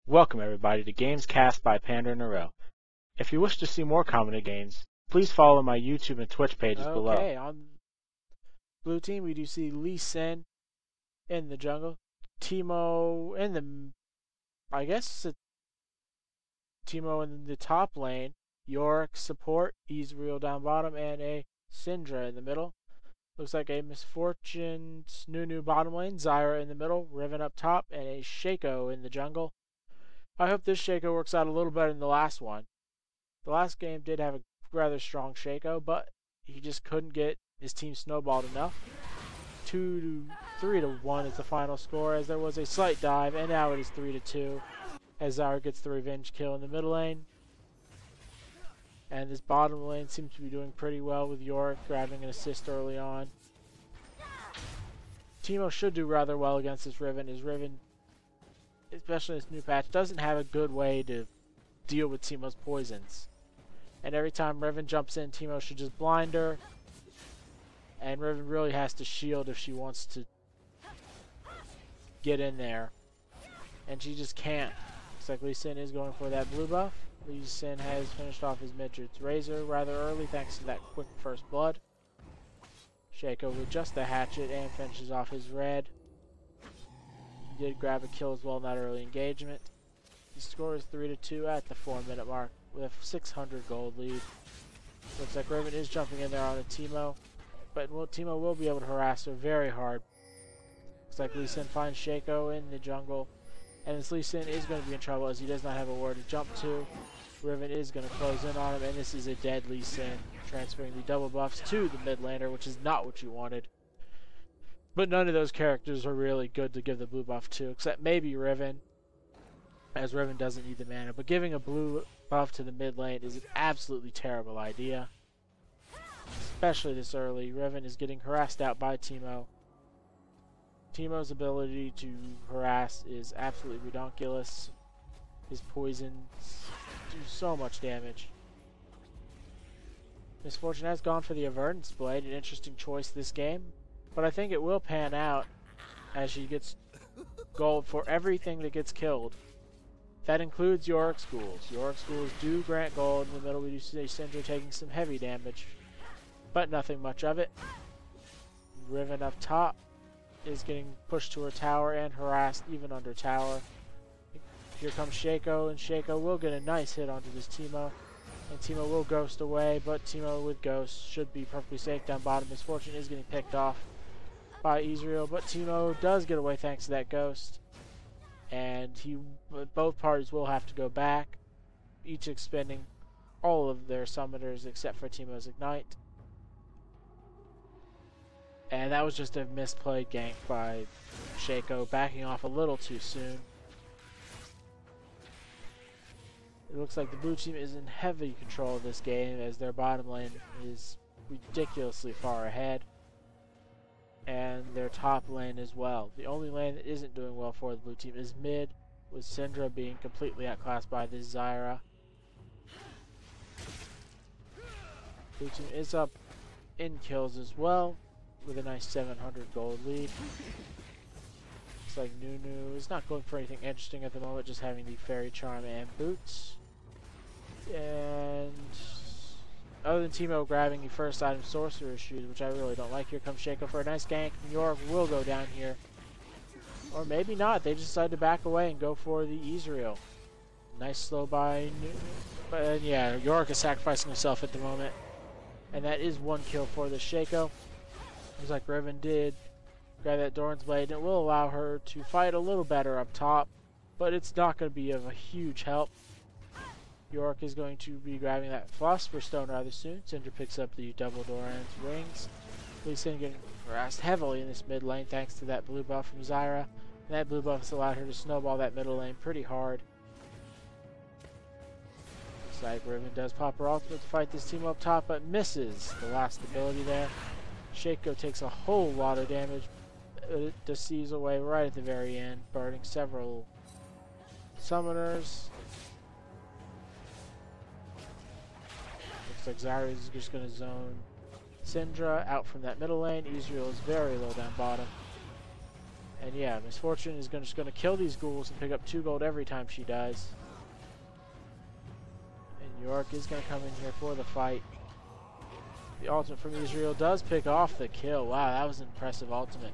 Welcome everybody to Games Cast by PanderNyrl. If you wish to see more commented games, please follow my YouTube and Twitch pages below. Okay, on blue team we do see Lee Sin in the jungle, Teemo in the, I guess it's Teemo in the top lane, Yorick support, Ezreal down bottom, and a Syndra in the middle. Looks like a Misfortune's Nunu bottom lane, Zyra in the middle, Riven up top, and a Shaco in the jungle. I hope this Shaco works out a little better than the last one. The last game did have a rather strong Shaco, but he just couldn't get his team snowballed enough. 3-1 is the final score, as there was a slight dive, and now it is 3-2, as Zyra gets the revenge kill in the middle lane. And this bottom lane seems to be doing pretty well with Yorick grabbing an assist early on. Teemo should do rather well against this Riven, as Riven, especially in this new patch, doesn't have a good way to deal with Teemo's poisons. And every time Riven jumps in, Teemo should just blind her. And Riven really has to shield if she wants to get in there. And she just can't. Looks like Lee Sin is going for that blue buff. Lee Sin has finished off his Midget's Razor rather early thanks to that quick first blood. Shaco with just the hatchet and finishes off his red. He did grab a kill as well in that early engagement. The score is 3-2 at the 4-minute mark with a 600 gold lead. Looks like Riven is jumping in there on a Teemo, but Teemo will be able to harass her very hard. Looks like Lee Sin finds Shaco in the jungle, and this Lee Sin is going to be in trouble as he does not have a ward to jump to. Riven is going to close in on him, and this is a dead Lee Sin, transferring the double buffs to the mid laner, which is not what you wanted. But none of those characters are really good to give the blue buff to, except maybe Riven, as Riven doesn't need the mana. But giving a blue buff to the mid lane is an absolutely terrible idea, especially this early. Riven is getting harassed out by Teemo. Teemo's ability to harass is absolutely redonkulous. His poisons do so much damage. Misfortune has gone for the Avernus Blade, an interesting choice this game, but I think it will pan out as she gets gold for everything that gets killed. That includes Yorick schools. Yorick schools do grant gold. In the middle we do see Syndra taking some heavy damage, but nothing much of it. Riven up top is getting pushed to her tower and harassed even under tower. Here comes Shaco, and Shaco will get a nice hit onto this Teemo. And Teemo will ghost away, but Teemo with ghost should be perfectly safe down bottom. Misfortune is getting picked off by Ezreal, but Teemo does get away thanks to that ghost. And both parties will have to go back, each expending all of their summoners except for Teemo's Ignite. And that was just a misplayed gank by Shaco, backing off a little too soon. It looks like the blue team is in heavy control of this game, as their bottom lane is ridiculously far ahead, and their top lane as well. The only lane that isn't doing well for the blue team is mid, with Syndra being completely outclassed by this Zyra. Blue team is up in kills as well, with a nice 700 gold lead. Looks like Nunu is not going for anything interesting at the moment, just having the Fairy Charm and Boots. And other than Teemo grabbing the first item, Sorcerer's Shoes, which I really don't like. Here comes Shaco for a nice gank. Yorick will go down here. Or maybe not. They just decide to back away and go for the Ezreal. Nice slow by Nunu. But yeah, Yorick is sacrificing himself at the moment. And that is one kill for the Shaco. Looks like Riven did grab that Doran's Blade, and it will allow her to fight a little better up top, but it's not going to be of a huge help. Yorick is going to be grabbing that Philosopher's Stone rather soon. Syndra picks up the double Doran's Rings. Lee Sin getting harassed heavily in this mid lane thanks to that blue buff from Zyra, and that blue buff has allowed her to snowball that middle lane pretty hard. Looks like Riven does pop her ultimate to fight this team up top, but misses the last ability there. Shaco takes a whole lot of damage. It just sees away right at the very end, burning several summoners. Looks like Zyra is just going to zone Syndra out from that middle lane. Ezreal is very low down bottom. And yeah, Misfortune is just going to kill these ghouls and pick up 2 gold every time she does. And Yorick is going to come in here for the fight. The ultimate from Ezreal does pick off the kill. Wow, that was an impressive ultimate.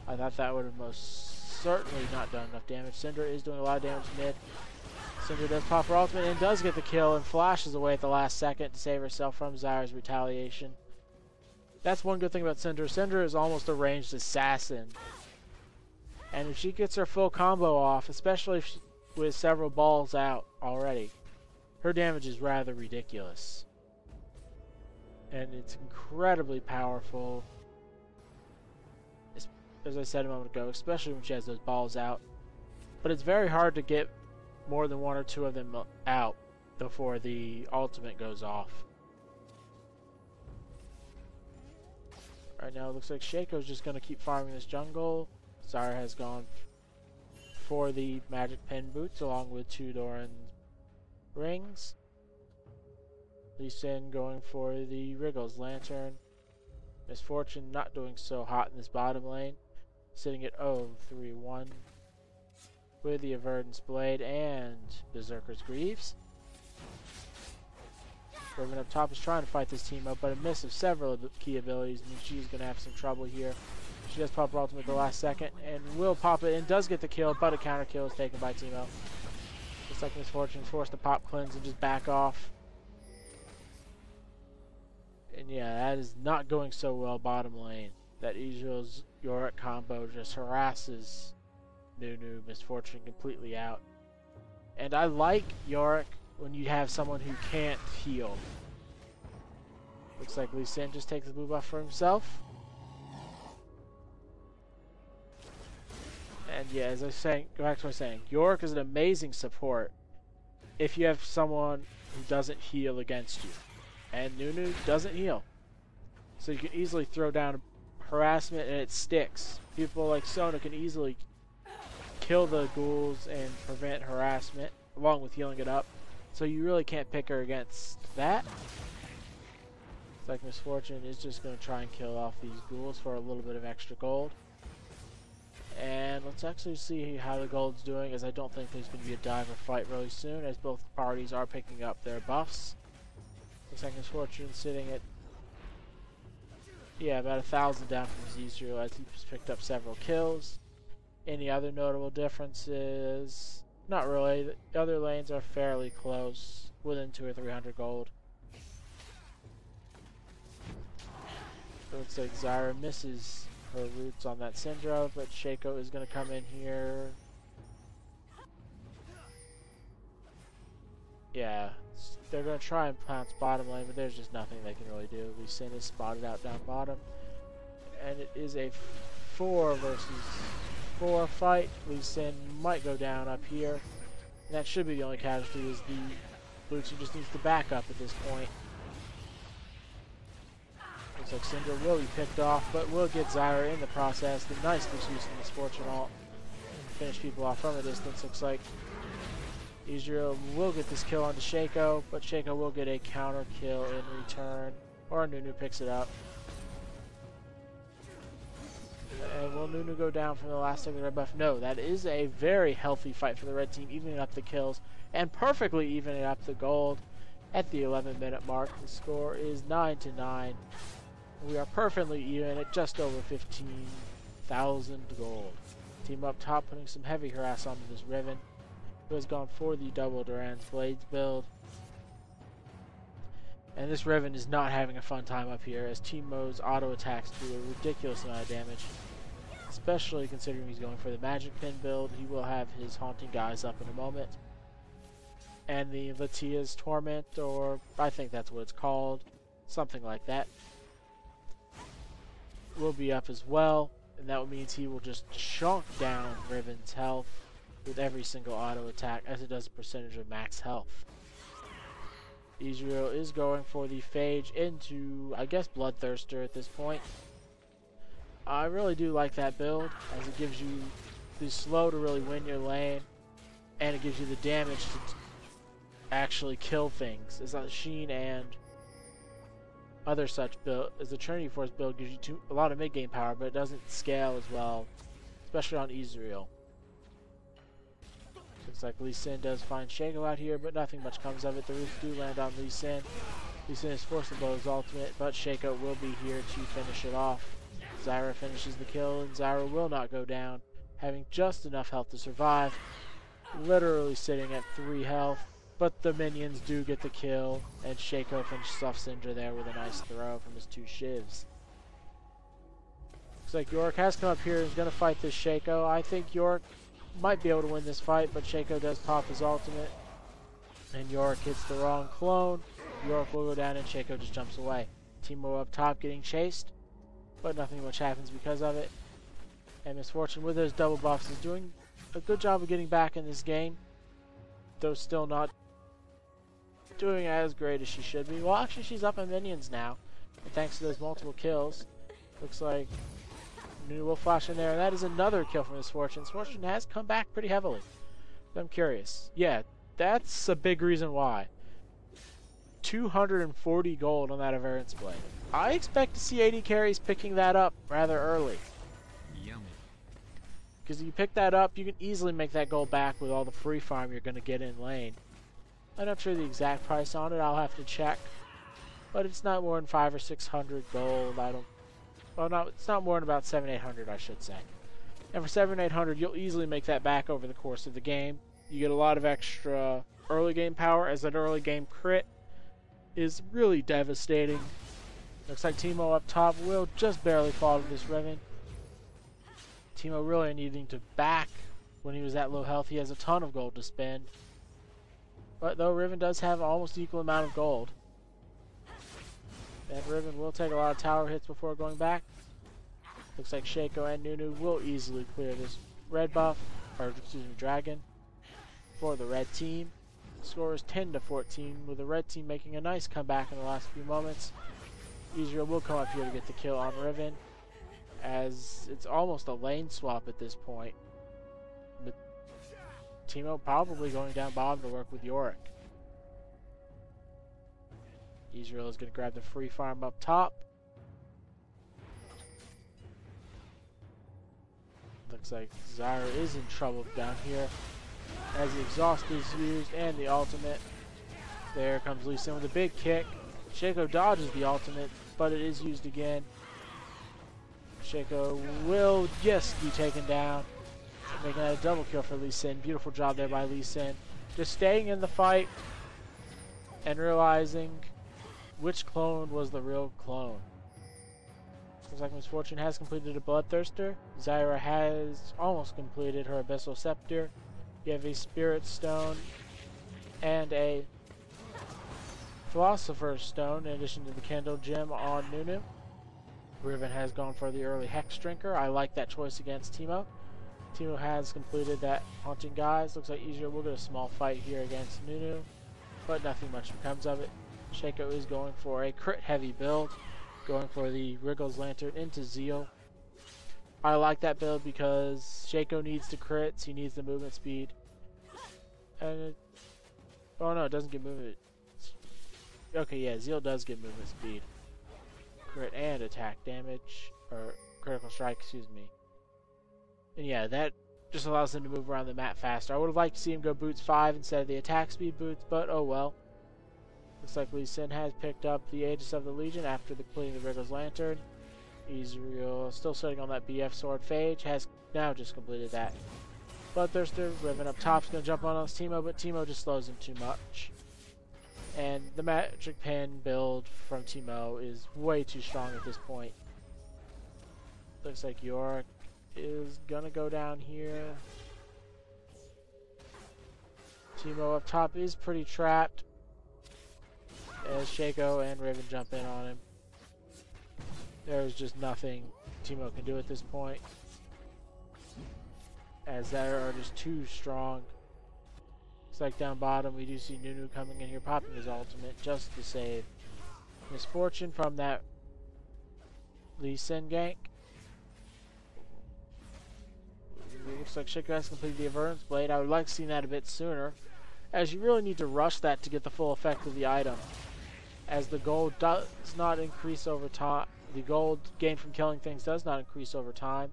I thought that would have most certainly not done enough damage. Syndra is doing a lot of damage mid. Syndra does pop her ultimate and does get the kill and flashes away at the last second to save herself from Zyra's retaliation. That's one good thing about Syndra. Syndra is almost a ranged assassin. And if she gets her full combo off, especially if with several balls out already, her damage is rather ridiculous. And it's incredibly powerful, as I said a moment ago, especially when she has those balls out. But it's very hard to get more than 1 or 2 of them out before the ultimate goes off. Right now it looks like Shaco's just going to keep farming this jungle. Zyra has gone for the magic pin boots along with 2 Doran rings. Lee Sin going for the Wriggles Lantern. Misfortune not doing so hot in this bottom lane. Sitting at 0-3-1 with the Averdance Blade and Berserker's Greaves. Riven up top is trying to fight this team up, but a miss of several key abilities means she's going to have some trouble here. She does pop her ultimate at the last second and will pop it and does get the kill, but a counter kill is taken by Teemo. Looks like Misfortune is forced to pop cleanse and just back off. And yeah, that is not going so well bottom lane. That Ezreal's Yorick combo just harasses Nunu, Misfortune completely out. And I like Yorick when you have someone who can't heal. Looks like Lee Sin just takes the blue buff for himself. And yeah, as I was saying, go back to what I was saying, Yorick is an amazing support if you have someone who doesn't heal against you. And Nunu doesn't heal. So you can easily throw down harassment and it sticks. People like Sona can easily kill the ghouls and prevent harassment along with healing it up. So you really can't pick her against that. It's like Misfortune is just going to try and kill off these ghouls for a little bit of extra gold. And let's actually see how the gold's doing, as I don't think there's going to be a dive or fight really soon, as both parties are picking up their buffs. Looks like Misfortune sitting at, yeah, about 1,000 down from his Ezreal as he's picked up several kills. Any other notable differences? Not really. The other lanes are fairly close, within 200 or 300 gold. It looks like Zyra misses her roots on that Syndra, but Shaco is going to come in here. Yeah, they're going to try and pounce bottom lane, but there's just nothing they can really do. Lee Sin is spotted out down bottom, and it is a 4 versus 4 fight. Lee Sin might go down up here, and that should be the only casualty, is the blue team just needs to back up at this point. Looks like Syndra will be picked off, but will get Zyra in the process. The nice use of Misfortune ult. Finish people off from a distance. Looks like Ezreal will get this kill onto Shaco, but Shaco will get a counter kill in return. Or Nunu picks it up. And will Nunu go down from the last second red buff? No, that is a very healthy fight for the red team, evening up the kills and perfectly evening up the gold. At the 11-minute mark, the score is 9-9. We are perfectly even at just over 15,000 gold. Team up top putting some heavy harass onto this Riven, who has gone for the double Duran's Blades build. And this Riven is not having a fun time up here, as Teemo's auto attacks do a ridiculous amount of damage. Especially considering he's going for the Magic Pin build. He will have his Haunting Guys up in a moment. And the Latia's Torment, or I think that's what it's called, something like that, will be up as well. And that means he will just chunk down Riven's health with every single auto attack, as it does a percentage of max health. Ezreal is going for the Phage into, I guess, Bloodthirster at this point. I really do like that build, as it gives you the slow to really win your lane, and it gives you the damage to actually kill things. As Sheen and other such build, as the Trinity Force build gives you a lot of mid game power, but it doesn't scale as well, especially on Ezreal. Looks like Lee Sin does find Shaco out here, but nothing much comes of it. The roots do land on Lee Sin. Lee Sin is forced to blow his ultimate, but Shaco will be here to finish it off. Zyra finishes the kill, and Zyra will not go down, having just enough health to survive. Literally sitting at 3 health, but the minions do get the kill, and Shaco finishes off Syndra there with a nice throw from his 2 shivs. Looks like Yorick has come up here and is going to fight this Shaco. I think Yorick might be able to win this fight, but Shaco does pop his ultimate, and Yorick hits the wrong clone. Yorick will go down, and Shaco just jumps away. Teemo up top getting chased, but nothing much happens because of it. And Misfortune with those double buffs is doing a good job of getting back in this game, though still not doing as great as she should be. Well, actually, she's up on minions now, and thanks to those multiple kills, looks like Nunu will flash in there, and that is another kill from Misfortune. Misfortune has come back pretty heavily. I'm curious. Yeah, that's a big reason why. 240 gold on that Averance Blade. I expect to see AD carries picking that up rather early. Because if you pick that up, you can easily make that gold back with all the free farm you're going to get in lane. I'm not sure the exact price on it, I'll have to check. But it's not more than 500 or 600 gold. It's not more than about 700-800, I should say. And for 700-800, you'll easily make that back over the course of the game. You get a lot of extra early game power, as that early game crit is really devastating. Looks like Teemo up top will just barely fall to this Riven. Teemo really needing to back when he was at low health. He has a ton of gold to spend. But though Riven does have almost equal amount of gold. And Riven will take a lot of tower hits before going back. Looks like Shaco and Nunu will easily clear this red buff, or excuse me, dragon, for the red team. Score is 10-14, with the red team making a nice comeback in the last few moments. Ezreal will come up here to get the kill on Riven, as it's almost a lane swap at this point. But Teemo probably going down bottom to work with Yorick. Ezreal is going to grab the free farm up top. Looks like Zyra is in trouble down here, as the exhaust is used and the ultimate. There comes Lee Sin with a big kick. Shaco dodges the ultimate, but it is used again. Shaco will just be taken down, making that a double kill for Lee Sin. Beautiful job there by Lee Sin. Just staying in the fight and realizing which clone was the real clone. Looks like Misfortune has completed a Bloodthirster. Zyra has almost completed her Abyssal Scepter. You have a Spirit Stone and a Philosopher's Stone in addition to the Candle Gem on Nunu. Riven has gone for the early Hex Drinker. I like that choice against Teemo. Teemo has completed that Haunting Guise. Looks like Ezreal will get a small fight here against Nunu, but nothing much comes of it. Shaco is going for a crit heavy build, going for the Wriggles Lantern into Zeal. I like that build because Shaco needs the crits, he needs the movement speed. And oh no, it doesn't get movement. Okay, yeah, Zeal does get movement speed. Crit and attack damage, or critical strike, excuse me. And yeah, that just allows him to move around the map faster. I would have liked to see him go boots 5 instead of the attack speed boots, but oh well. Looks like Lee Sin has picked up the Aegis of the Legion after completing the Wriggles Lantern. Ezreal still sitting on that BF Sword Phage, has now just completed that. Bloodthirster, Riven up top is going to jump on Teemo, but Teemo just slows him too much. And the Magic Pen build from Teemo is way too strong at this point. Looks like Yorick is going to go down here. Teemo up top is pretty trapped, as Shaco and Riven jump in on him. There's just nothing Teemo can do at this point, as they are just too strong. Looks like down bottom we do see Nunu coming in here, popping his ultimate just to save Misfortune from that Lee Sin gank. It looks like Shaco has completed the Averance Blade. I would like to see that a bit sooner, as you really need to rush that to get the full effect of the item, as the gold does not increase over time. The gold gained from killing things does not increase over time.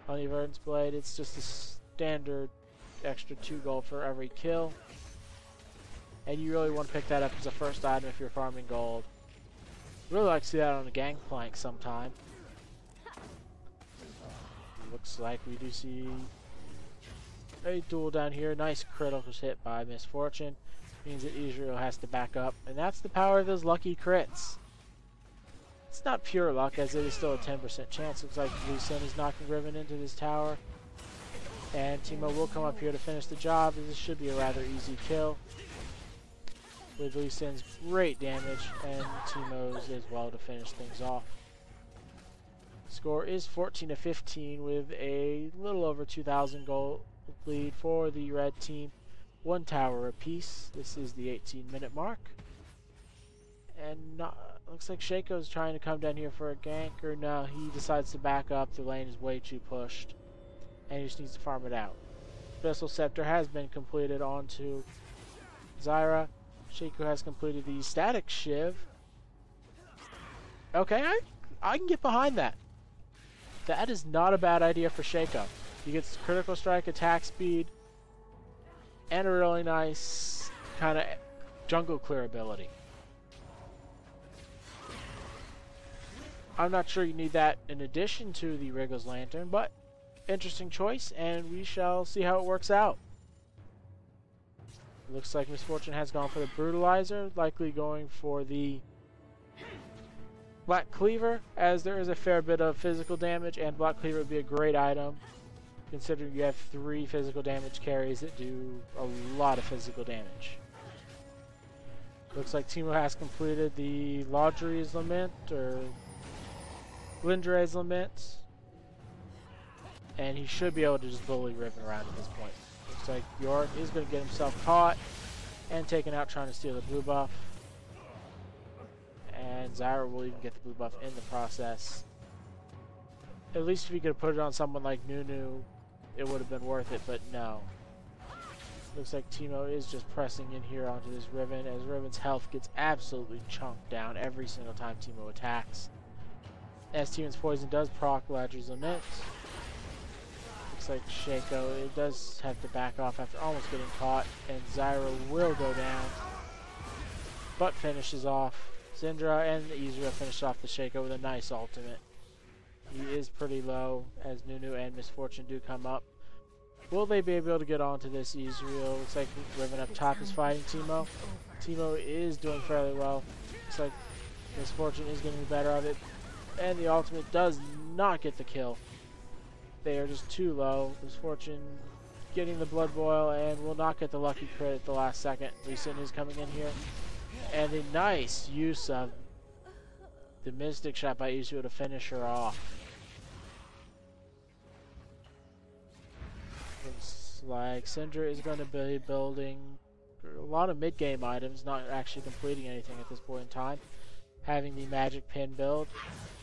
on the Verdance Blade. It's just a standard extra 2 gold for every kill. And you really want to pick that up as a first item if you're farming gold. Really like to see that on a gangplank sometime. Looks like we do see a duel down here. Nice critical hit by Misfortune. Means that Ezreal has to back up. And that's the power of those lucky crits. It's not pure luck, as it is still a 10% chance. Looks like Lucian is knocking Riven into this tower. And Teemo will come up here to finish the job. This should be a rather easy kill, with Lucian's great damage and Teemo's as well to finish things off. Score is 14-15 with a little over 2,000 gold lead for the red team. 1 tower apiece. This is the 18-minute mark. And looks like Shaco's trying to come down here for a gank, or no, he decides to back up. The lane is way too pushed, and he just needs to farm it out. Abyssal Scepter has been completed onto Zyra. Shaco has completed the Static Shiv. Okay, I can get behind that. That is not a bad idea for Shaco. He gets critical strike, attack speed, and a really nice kind of jungle clear ability. I'm not sure you need that in addition to the Wriggles Lantern, but interesting choice, and we shall see how it works out. Looks like Misfortune has gone for the Brutalizer, likely going for the Black Cleaver, as there is a fair bit of physical damage, and Black Cleaver would be a great item, considering you have 3 physical damage carries that do a lot of physical damage. Looks like Teemo has completed the Laudry's Lament, or Glindra's Lament, and he should be able to just bully Riven around at this point. Looks like Yorick is going to get himself caught and taken out trying to steal the blue buff. And Zyra will even get the blue buff in the process. At least if he could have put it on someone like Nunu, it would have been worth it, but no. Looks like Teemo is just pressing in here onto this Riven, as Riven's health gets absolutely chunked down every single time Teemo attacks. As Teemo's poison does proc Laudry's Lament. Looks like Shaco, it does have to back off after almost getting caught, and Zyra will go down, but finishes off Syndra, and Ezreal finished off the Shaco with a nice ultimate. He is pretty low, as Nunu and Misfortune do come up. Will they be able to get onto this Ezreal? Looks like Riven up top is fighting Teemo. Teemo is doing fairly well. Looks like Misfortune is getting the better of it, and the ultimate does not get the kill. They are just too low. Misfortune getting the blood boil and will not get the lucky crit at the last second. Lucian is coming in here, and a nice use of the Mystic Shot by Ezreal to finish her off. Looks like Syndra is going to be building a lot of mid-game items, not actually completing anything at this point in time. Having the Magic Pin build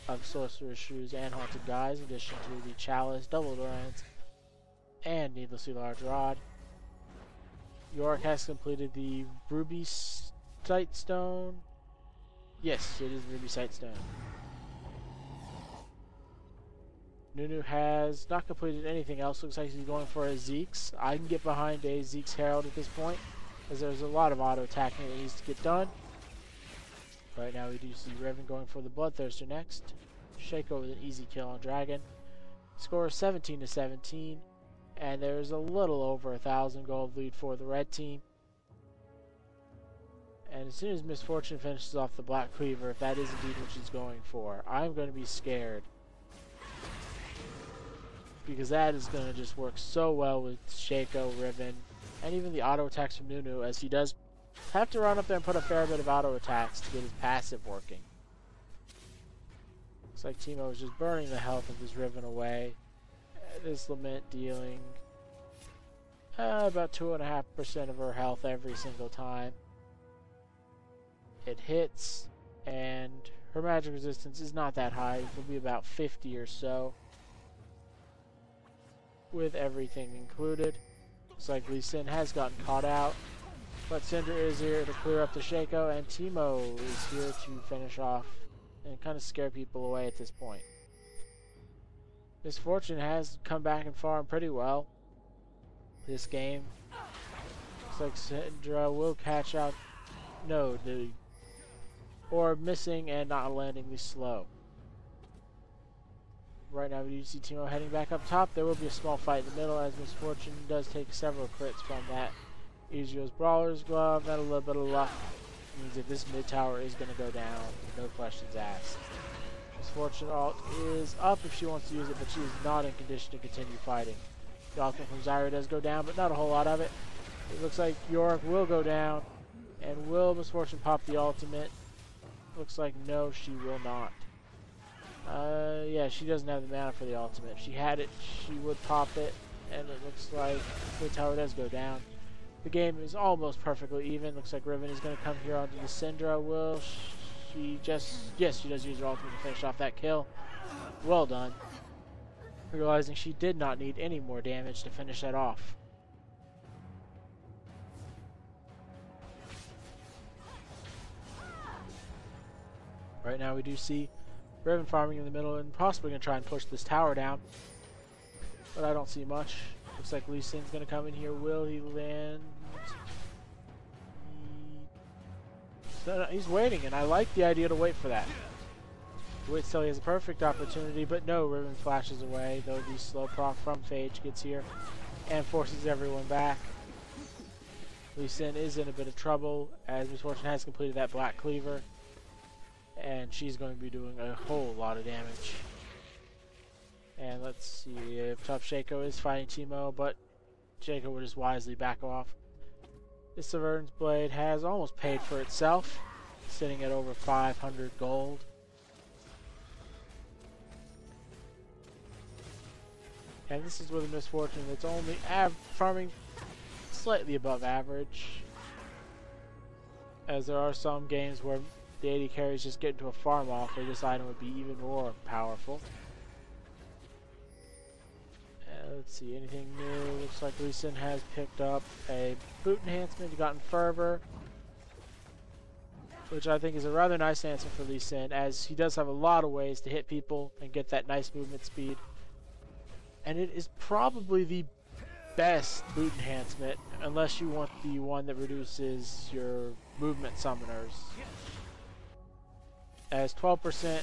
of Sorcerer's Shoes and Haunted Guise, in addition to the Chalice, Double Durance, and Needlessly Large Rod. Yorick has completed the Ruby Sightstone. Yes, it is Ruby Sightstone. Nunu has not completed anything else. Looks like he's going for a Zeke's. I can get behind a Zeke's Herald at this point, as there's a lot of auto attacking that needs to get done. Right now we do see Riven going for the Bloodthirster next. Shaco with an easy kill on Dragon. Score 17-17, and there's a little over 1,000 gold lead for the red team. And as soon as Misfortune finishes off the Black Cleaver, if that is indeed what she's going for, I'm going to be scared. Because that is going to just work so well with Shaco, Riven, and even the auto attacks from Nunu, as he does have to run up there and put a fair bit of auto attacks to get his passive working. Looks like Teemo is just burning the health of this Riven away. This Lament dealing about 2.5% of her health every single time it hits, and her magic resistance is not that high. It will be about 50 or so with everything included. Looks like Lee Sin has gotten caught out, but Syndra is here to clear up the Shaco, and Teemo is here to finish off and kind of scare people away at this point. Misfortune has come back and farmed pretty well this game. Looks like Syndra will catch out. No, the orb missing and not landing the slow. Right now we do see Teemo heading back up top. There will be a small fight in the middle as Misfortune does take several crits from that. Ezreal's Brawler's Glove and a little bit of luck means that this mid tower is going to go down. No questions asked. Misfortune ult is up if she wants to use it, but she is not in condition to continue fighting. The ultimate from Zyra does go down, but not a whole lot of it. It looks like Yorick will go down. And will Misfortune pop the ultimate? Looks like no, she will not. Yeah, she doesn't have the mana for the ultimate. If she had it, she would pop it. And it looks like the tower does go down. The game is almost perfectly even. Looks like Riven is going to come here onto the Syndra. Will she just... Yes, she does use her ultimate to finish off that kill. Well done. Realizing she did not need any more damage to finish that off. Right now we do see Riven farming in the middle and possibly going to try and push this tower down. But I don't see much. Looks like Lee Sin's going to come in here. Will he land? He's waiting, and I like the idea to wait for that. Waits till he has a perfect opportunity, but no, Riven flashes away, though the slow proc from Phage gets here and forces everyone back. Lee Sin is in a bit of trouble as Misfortune has completed that Black Cleaver, and she's going to be doing a whole lot of damage. And let's see if Tough Shaco is fighting Teemo, but Shaco would just wisely back off. This Severn's Blade has almost paid for itself, sitting at over 500 gold. And this is with a Misfortune that's only farming slightly above average. As there are some games where the AD carries just get into a farm off where this item would be even more powerful. Let's see, anything new? Looks like Lee Sin has picked up a boot enhancement, gotten Fervor, which I think is a rather nice answer for Lee Sin, as he does have a lot of ways to hit people and get that nice movement speed. And it is probably the best boot enhancement, unless you want the one that reduces your movement summoners. As 12%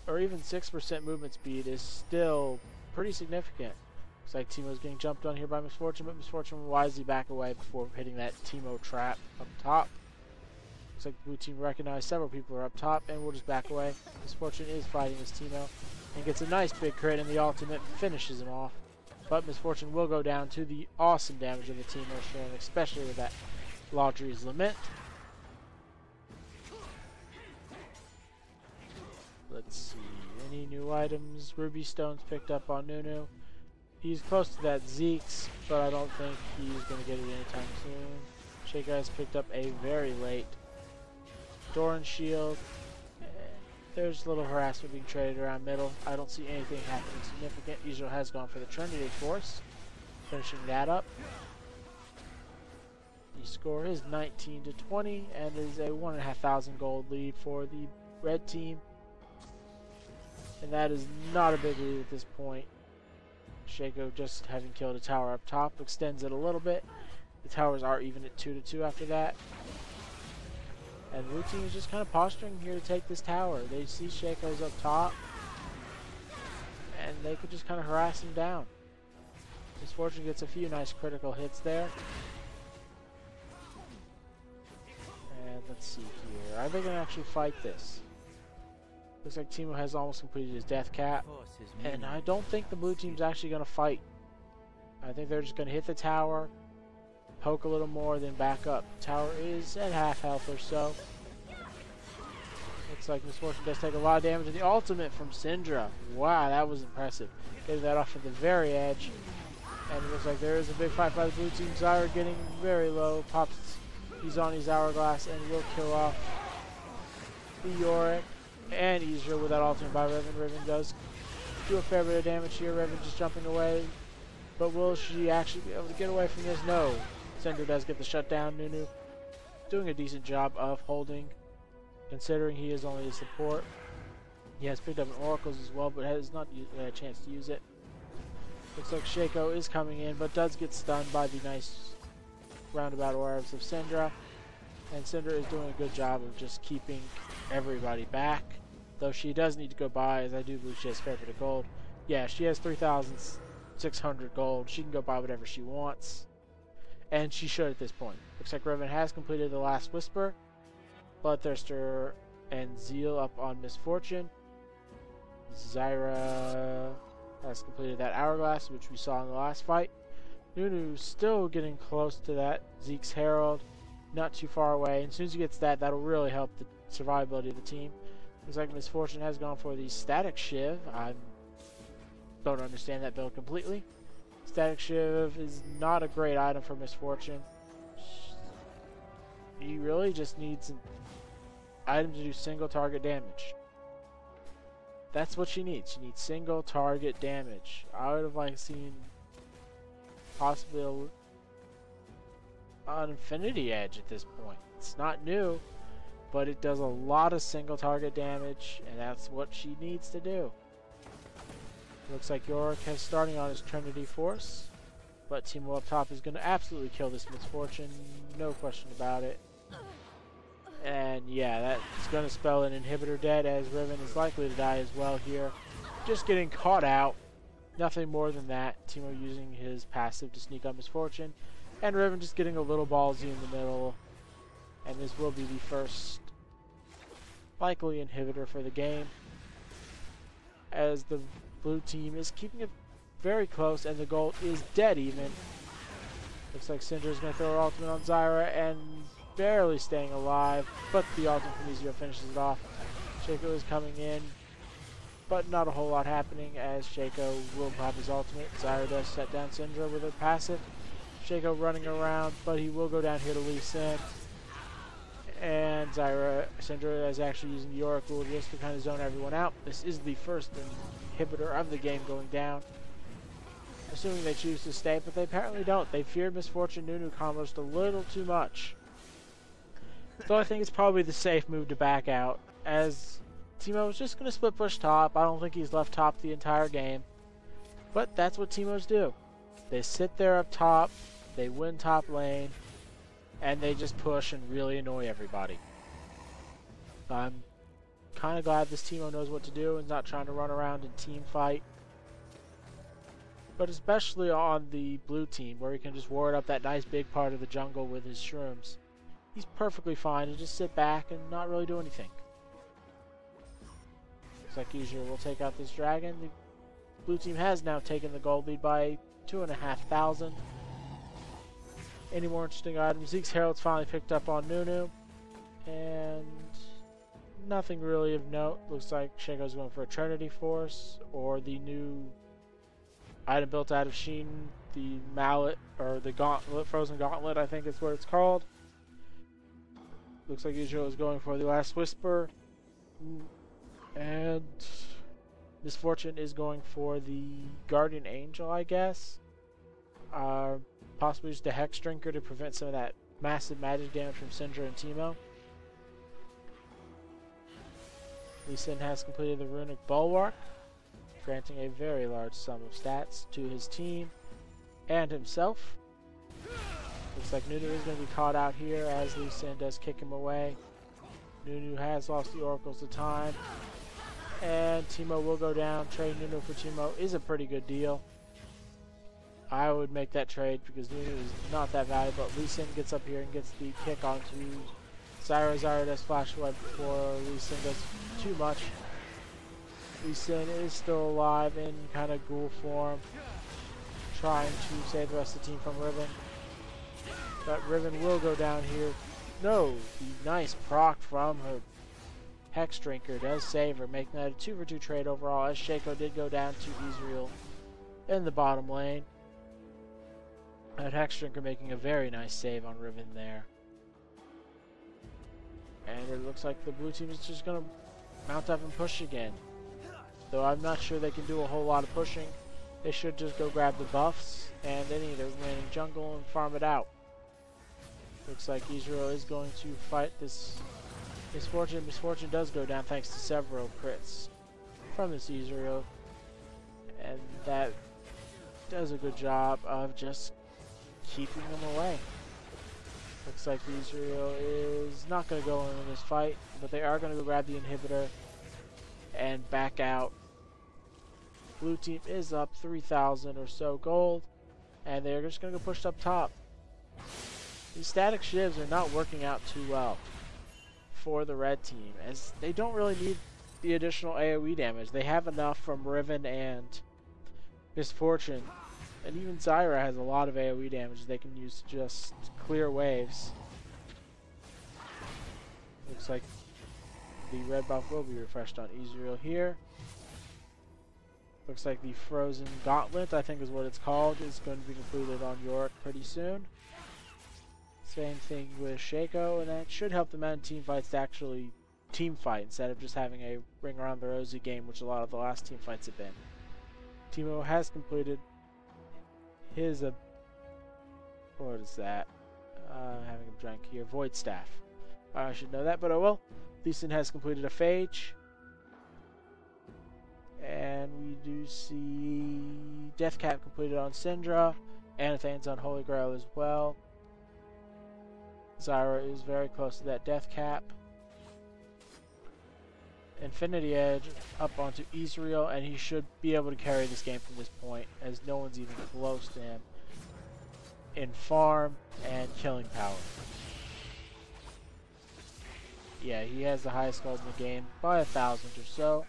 or even 6% movement speed is still pretty significant. Looks like Teemo's getting jumped on here by Misfortune, but Misfortune will wisely back away before hitting that Teemo trap up top. Looks like the blue team recognized several people are up top and will just back away. Misfortune is fighting his Teemo and gets a nice big crit, and the ultimate finishes him off. But Misfortune will go down to the awesome damage of the Teemo strand, especially with that Laudry's Lament. Let's see, any new items? Ruby Stone's picked up on Nunu. He's close to that Zeke's, but I don't think he's going to get it anytime soon. Shaco has picked up a very late Doran Shield. There's a little harassment being traded around middle. I don't see anything happening significant. Ezreal has gone for the Trinity Force, finishing that up. The score is 19 to 20 and is a 1,500 gold lead for the red team. And that is not a big lead at this point. Shaco, just having killed a tower up top, extends it a little bit. The towers are even at 2 to 2 after that. And blue team is just kind of posturing here to take this tower. They see Shaco's up top, and they could just kind of harass him down. Misfortune gets a few nice critical hits there. And let's see here. Are they going to actually fight this? Looks like Teemo has almost completed his death cap, and I don't think the blue team's actually going to fight. I think they're just going to hit the tower, poke a little more, then back up. The tower is at half health or so. Looks like Misfortune does take a lot of damage, and the ultimate from Syndra. Wow, that was impressive. Getting that off at the very edge, and it looks like there is a big fight by the blue team. Zyra getting very low, pops. He's on his hourglass and will kill off the Yorick. And Ezreal with that ultimate by Riven. Riven does do a fair bit of damage here. Riven just jumping away. But will she actually be able to get away from this? No. Syndra does get the shutdown. Nunu doing a decent job of holding, considering he is only a support. He has picked up an Oracles as well, but has not had a chance to use it. Looks like Shaco is coming in, but does get stunned by the nice roundabout orbs of Syndra. And Syndra is doing a good job of just keeping everybody back. Though she does need to go buy, as I do believe she has fair bit of gold. Yeah, she has 3,600 gold. She can go buy whatever she wants. And she should at this point. Looks like Riven has completed the last Whisper. Bloodthirster and Zeal up on Misfortune. Zyra has completed that Hourglass, which we saw in the last fight. Nunu still getting close to that. Zeke's Herald, not too far away. And as soon as he gets that, that'll really help the survivability of the team. Looks like Misfortune has gone for the Static Shiv. I don't understand that build completely. Static Shiv is not a great item for Misfortune. He really just needs an item to do single target damage. That's what she needs. She needs single target damage. I would have liked seen possibly an Infinity Edge at this point. It's not new, but it does a lot of single target damage, and that's what she needs to do. Looks like Yorick is starting on his Trinity Force, but Teemo up top is going to absolutely kill this Misfortune, no question about it. And yeah, that's going to spell an inhibitor dead, as Riven is likely to die as well here. Just getting caught out, nothing more than that. Teemo using his passive to sneak up Misfortune, and Riven just getting a little ballsy in the middle. And this will be the first likely inhibitor for the game, as the blue team is keeping it very close, and the gold is dead even. Looks like Syndra is going to throw her ultimate on Zyra, and barely staying alive, but the ultimate from Ezreal finishes it off. Shaco is coming in, but not a whole lot happening, as Shaco will have his ultimate. Zyra does set down Syndra with her passive. Shaco running around, but he will go down here to Lee Sin. And Syndra is actually using the Oracle just to kind of zone everyone out. This is the first inhibitor of the game going down. Assuming they choose to stay, but they apparently don't. They feared Misfortune Nunu combos a little too much. So I think it's probably the safe move to back out, as Teemo is just going to split push top. I don't think he's left top the entire game. But that's what Teemos do. They sit there up top, they win top lane, and they just push and really annoy everybody. I'm kind of glad this Teemo knows what to do and is not trying to run around and team fight. But especially on the blue team, where he can just ward up that nice big part of the jungle with his shrooms. He's perfectly fine to just sit back and not really do anything. Looks like usual we'll take out this dragon. The blue team has now taken the gold lead by 2,500. Any more interesting items? Zeke's Herald's finally picked up on Nunu. And nothing really of note. Looks like Shaco's going for a Trinity Force, or the new item built out of Sheen, the Mallet, or the Gauntlet, Frozen Gauntlet, I think is what it's called. Looks like Ezreal is going for the last Whisper. And Misfortune is going for the Guardian Angel, I guess. Possibly just a Hex Drinker to prevent some of that massive magic damage from Syndra and Teemo. Lee Sin has completed the Runic Bulwark, granting a very large sum of stats to his team and himself. Looks like Nunu is going to be caught out here, as Lee Sin does kick him away. Nunu has lost the Oracles to time, and Teemo will go down. Trade Nunu for Teemo is a pretty good deal. I would make that trade because Nunu is not that valuable. Lee Sin gets up here and gets the kick onto Zyra. Zyra does flash away before Lee Sin does too much. Lee Sin is still alive in kind of ghoul form, trying to save the rest of the team from Riven. But Riven will go down here. No, the nice proc from her Hex Drinker does save her, making that a 2-for-2 trade overall, as Shaco did go down to Ezreal in the bottom lane. And Hex Drinker making a very nice save on Riven there. And it looks like the blue team is just going to mount up and push again. Though I'm not sure they can do a whole lot of pushing. They should just go grab the buffs and any of the remaining jungle and farm it out. Looks like Ezreal is going to fight this Misfortune. Misfortune does go down thanks to several crits. from this Ezreal, and that does a good job of just keeping them away. Looks like the Ezreal is not going to go in this fight, but they are going to go grab the inhibitor and back out. Blue team is up 3,000 or so gold, and they're just going to go push up top. These static shivs are not working out too well for the red team, as they don't really need the additional AoE damage. They have enough from Riven and Misfortune, and even Zyra has a lot of AoE damage they can use to just clear waves. Looks like the red buff will be refreshed on Ezreal here. Looks like the Frozen Gauntlet, I think is what it's called, is going to be completed on Yorick pretty soon. Same thing with Shaco, and that should help them out in team fights to actually team fight instead of just having a ring around the rosy game, which a lot of the last team fights have been. Teemo has completed his, what is that? Having a drink here, Void Staff. I should know that, but oh well. Leeson has completed a Phage. And we do see Death Cap completed on Syndra, Anathane's on Holy Grail as well. Zyra is very close to that Death Cap. Infinity Edge up onto Ezreal, and he should be able to carry this game from this point, as no one's even close to him in farm and killing power. Yeah, he has the highest gold in the game by 1,000 or so.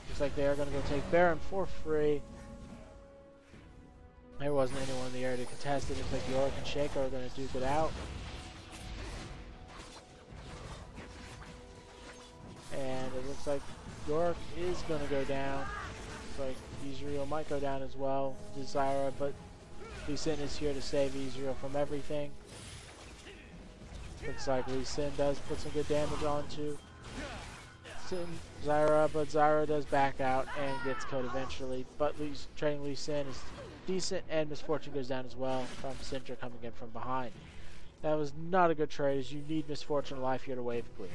Looks like they are going to go take Baron for free. There wasn't anyone in the area to contest it. Looks like Yorick and Shaco are going to duke it out. And it looks like Yorick is going to go down. Looks like Ezreal might go down as well. Zyra, but Lee Sin is here to save Ezreal from everything. Looks like Lee Sin does put some good damage onto Zyra, but Zyra does back out and gets killed eventually. But trading Lee Sin is decent, and Misfortune goes down as well from Syndra coming in from behind. That was not a good trade, as you need Misfortune alive here to wave clear.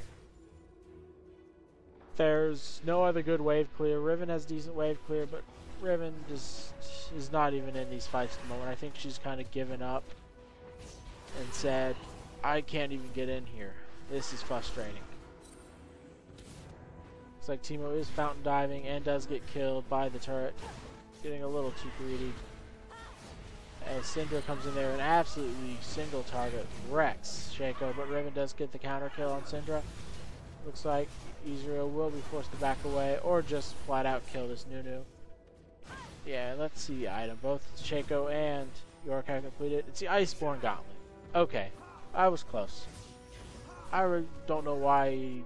There's no other good wave clear. Riven has decent wave clear, but Riven just is not even in these fights at the moment. I think she's kind of given up and said, I can't even get in here. This is frustrating. Looks like Teemo is fountain diving and does get killed by the turret. Getting a little too greedy. As Syndra comes in there and absolutely single target wrecks Shaco, but Riven does get the counter kill on Syndra. Looks like Ezreal will be forced to back away or just flat out kill this Nunu. Yeah, let's see the item. Both Shaco and Yorick have completed. It's the Iceborne Gauntlet. Okay, I was close. I really don't know why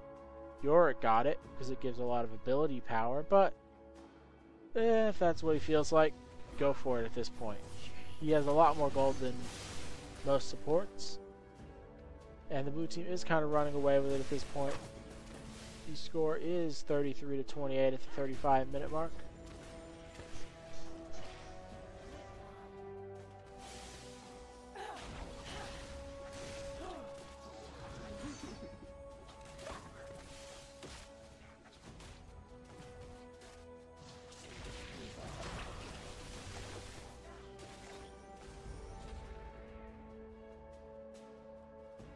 Yorick got it, because it gives a lot of ability power, but if that's what he feels like, go for it at this point. He has a lot more gold than most supports, and the blue team is kind of running away with it at this point. The score is 33-28 at the 35-minute mark.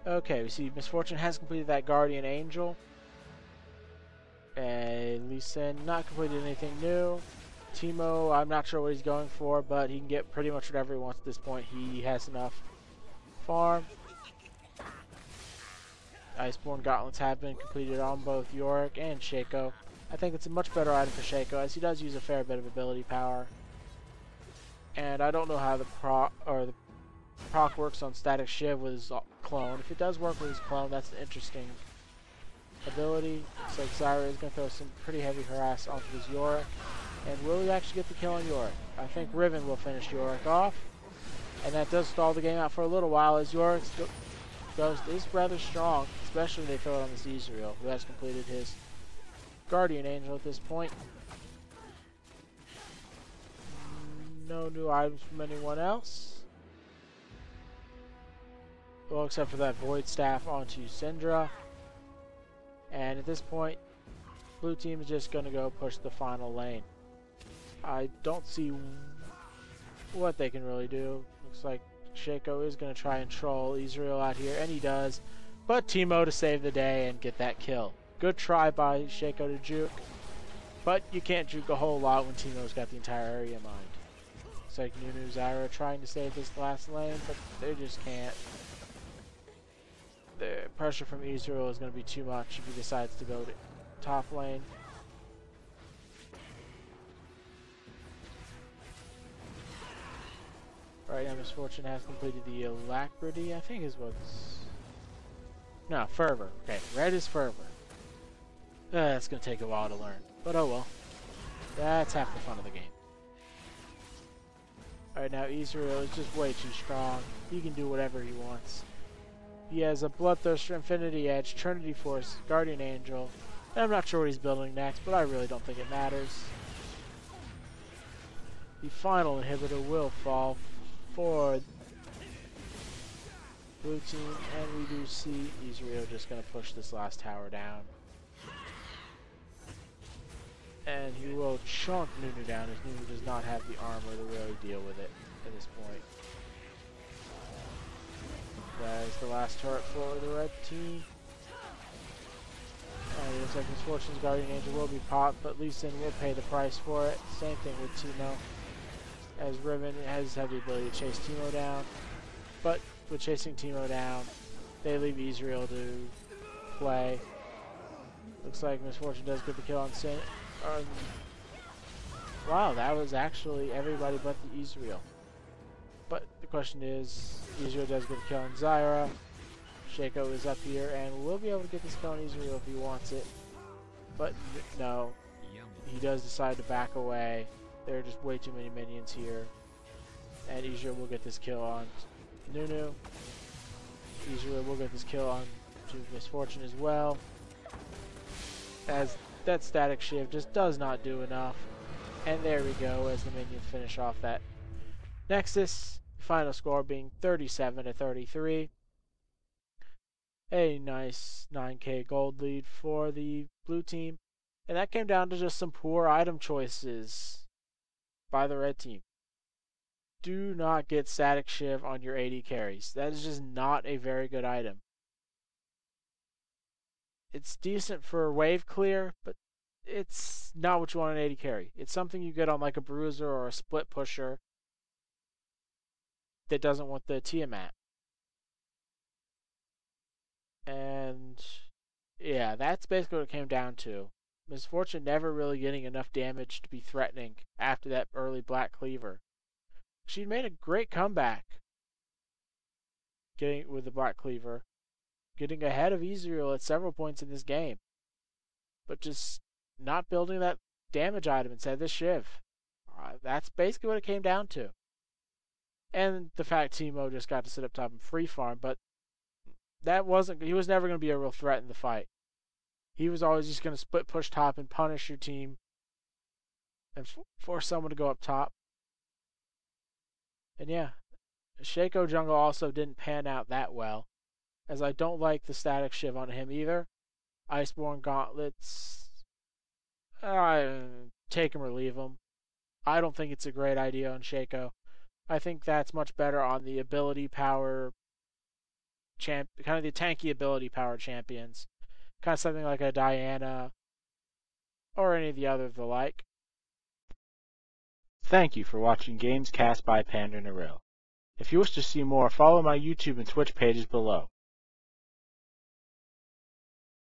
Okay, we see Misfortune has completed that Guardian Angel. And Lee Sin not completed anything new. Teemo, I'm not sure what he's going for, but he can get pretty much whatever he wants at this point. He has enough farm. Iceborne Gauntlets have been completed on both Yorick and Shaco. I think it's a much better item for Shaco, as he does use a fair bit of ability power. And I don't know how the proc works on Static Shiv with his clone. If it does work with his clone, that's an interesting ability. Looks like Zyra is going to throw some pretty heavy harass onto this Yorick. And will he actually get the kill on Yorick? I think Riven will finish Yorick off. And that does stall the game out for a little while, as Yorick's ghost is rather strong, especially when they throw it on this Ezreal, who has completed his Guardian Angel at this point. No new items from anyone else. Well, except for that Void Staff onto Syndra. And at this point, Blue team is just going to go push the final lane. I don't see what they can really do. Looks like Shaco is going to try and troll Ezreal out here, and he does. But Teemo to save the day and get that kill. Good try by Shaco to juke, but you can't juke a whole lot when Teemo's got the entire area mined. Looks like Nunu, Zyra trying to save this last lane, but they just can't. The pressure from Ezreal is going to be too much if he decides to go to top lane. Right now, Misfortune has completed the Alacrity, I think is what's... No, Fervor. Okay, red is Fervor. That's going to take a while to learn, but oh well. That's half the fun of the game. Alright, now Ezreal is just way too strong. He can do whatever he wants. He has a Bloodthirster, Infinity Edge, Trinity Force, Guardian Angel. And I'm not sure what he's building next, but I really don't think it matters. The final inhibitor will fall for blue team, and we do see Ezreal just going to push this last tower down. And he will chunk Nunu down, as Nunu does not have the armor to really deal with it at this point. That is the last turret for the red team. And it looks like Misfortune's Guardian Angel will be popped, but Lee Sin will pay the price for it. Same thing with Teemo, as Riven has had the ability to chase Teemo down. But with chasing Teemo down, they leave Ezreal to play. Looks like Misfortune does get the kill on Sin. Wow, that was actually everybody but the Ezreal. But the question is, Ezreal does get a kill on Zyra. Shaco is up here and will be able to get this kill on Ezreal if he wants it. But no, he does decide to back away. There are just way too many minions here. And Ezreal will get this kill on Nunu. Ezreal will get this kill on Misfortune as well. As that static shiv just does not do enough. And there we go, as the minions finish off that Nexus. Final score being 37-33. A nice 9k gold lead for the blue team. And that came down to just some poor item choices by the red team. Do not get static shiv on your AD carries. That is just not a very good item. It's decent for wave clear, but it's not what you want on AD carry. It's something you get on like a bruiser or a split pusher that doesn't want the Tiamat. And yeah, that's basically what it came down to. Misfortune never really getting enough damage to be threatening after that early Black Cleaver. She made a great comeback getting with the Black Cleaver, getting ahead of Ezreal at several points in this game, but just not building that damage item instead of the Shiv. That's basically what it came down to. And the fact Teemo just got to sit up top and free farm, but he was never going to be a real threat in the fight. He was always just going to split push top and punish your team and force someone to go up top. And yeah, Shaco jungle also didn't pan out that well, as I don't like the static shiv on him either. Iceborne gauntlets, take him or leave him. I don't think it's a great idea on Shaco. I think that's much better on the ability power kind of the tanky ability power champions. Kind of something like a Diana or any of the other of the like. Thank you for watching Games Cast by PanderNyrl. If you wish to see more, follow my YouTube and Twitch pages below.